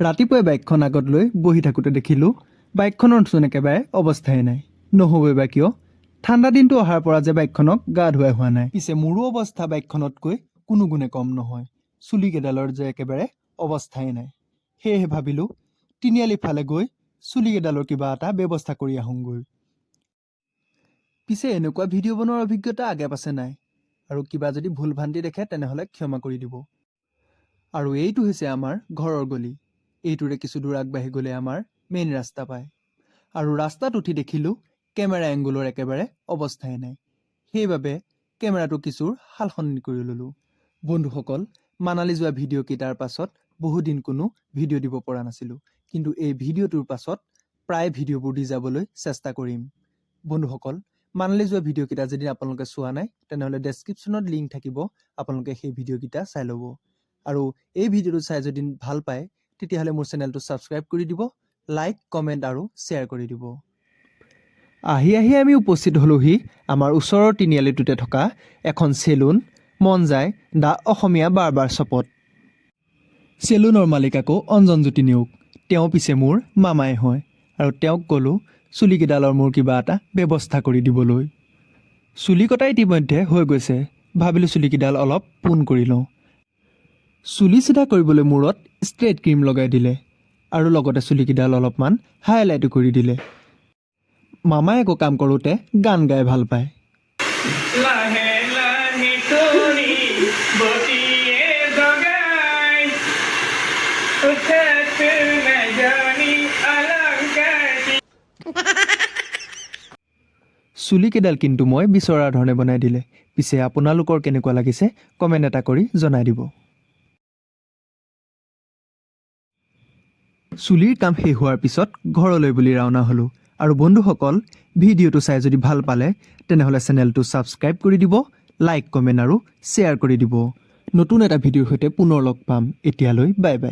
ৰাতিপুৱাই বাইকখন আগত লৈ বহি থাকোঁতে দেখিলোঁ বাইকখনৰ চোন একেবাৰে অৱস্থাই নাই। নহ'বই বা কিয়? ঠাণ্ডা দিনটো অহাৰ পৰা যে বাইকখনক গা ধুৱাই হোৱা নাই। পিছে মোৰো অৱস্থা বাইকখনতকৈ কোনো গুণে কম নহয়। চুলিকেইডালৰ যে একেবাৰে অৱস্থাই নাই। সেয়েহে ভাবিলোঁ তিনিআলিৰ ফালে গৈ চুলিকেইডালৰ কিবা এটা ব্যৱস্থা কৰি আহোঁগৈ। পিছে এনেকুৱা ভিডিঅ' বনোৱাৰ অভিজ্ঞতা আগে পাছে নাই, আৰু কিবা যদি ভুল ভ্ৰান্তি দেখে তেনেহ'লে ক্ষমা কৰি দিব। আৰু এইটো হৈছে আমাৰ ঘৰৰ গলি। এইটোৰে কিছু দূৰ আগবাঢ়ি গ'লে আমাৰ মেইন ৰাস্তা পায়। আৰু ৰাস্তাত উঠি দেখিলোঁ কেমেৰা এংগুলৰ একেবাৰে অৱস্থাই নাই। সেইবাবে কেমেৰাটো কিছু সালসলনি কৰি ল'লোঁ। বন্ধুসকল, মানালী যোৱা ভিডিঅ'কেইটাৰ পাছত বহুদিন কোনো ভিডিঅ' দিব পৰা নাছিলোঁ। কিন্তু এই ভিডিঅ'টোৰ পাছত প্ৰায় ভিডিঅ'বোৰ দি যাবলৈ চেষ্টা কৰিম। বন্ধুসকল, মানালী যোৱা ভিডিঅ'কেইটা যদি আপোনালোকে চোৱা নাই তেনেহ'লে ডেছক্ৰিপশ্যনত লিংক থাকিব, আপোনালোকে সেই ভিডিঅ'কেইটা চাই ল'ব। আৰু এই ভিডিঅ'টো চাই যদি ভাল পায় তেতিয়াহ'লে মোৰ চেনেলটো ছাবস্ক্ৰাইব কৰি দিব, লাইক, কমেণ্ট আৰু শ্বেয়াৰ কৰি দিব। আহি আমি উপস্থিত হ'লোহি আমাৰ ওচৰৰ তিনিআলিটোতে থকা এখন চেলুন মন যায় দ্য অসমীয়া বাৰ্বাৰ শ্বপত। চেলুনৰ মালিক আকৌ অঞ্জনজ্যোতি নেওগ। তেওঁ পিছে মোৰ মামাই হয়। আৰু তেওঁক ক'লোঁ চুলিকেইডালৰ মোৰ কিবা এটা ব্যৱস্থা কৰি দিবলৈ। চুলি কটা ইতিমধ্যে হৈ গৈছে। ভাবিলোঁ চুলিকেইডাল অলপ পোন কৰি লওঁ। চুলি চিধা কৰিবলৈ মূৰত ষ্ট্ৰেইট ক্ৰীম লগাই দিলে আৰু লগতে চুলিকেইডাল অলপমান হাইলাইটো কৰি দিলে। মামাই আকৌ কাম কৰোঁতে গান গাই ভাল পায়। লাহে লাহে তোনি বটিয়ে জগাই উঠত নজানি অলংকাৰি। চুলিকেইডাল কিন্তু মই বিচৰাৰ ধৰণে বনাই দিলে। পিছে আপোনালোকৰ কেনেকুৱা লাগিছে কমেণ্ট এটা কৰি জনাই দিব। চুলিৰ কাম শেষ হোৱাৰ পিছত ঘৰলৈ বুলি ৰাওনা হ'লোঁ। আৰু বন্ধুসকল, ভিডিঅ'টো চাই যদি ভাল পালে তেনেহ'লে চেনেলটো ছাবস্ক্ৰাইব কৰি দিব, লাইক, কমেণ্ট আৰু শ্বেয়াৰ কৰি দিব। নতুন এটা ভিডিঅ'ৰ সৈতে পুনৰ লগ পাম। এতিয়ালৈ বাই বাই।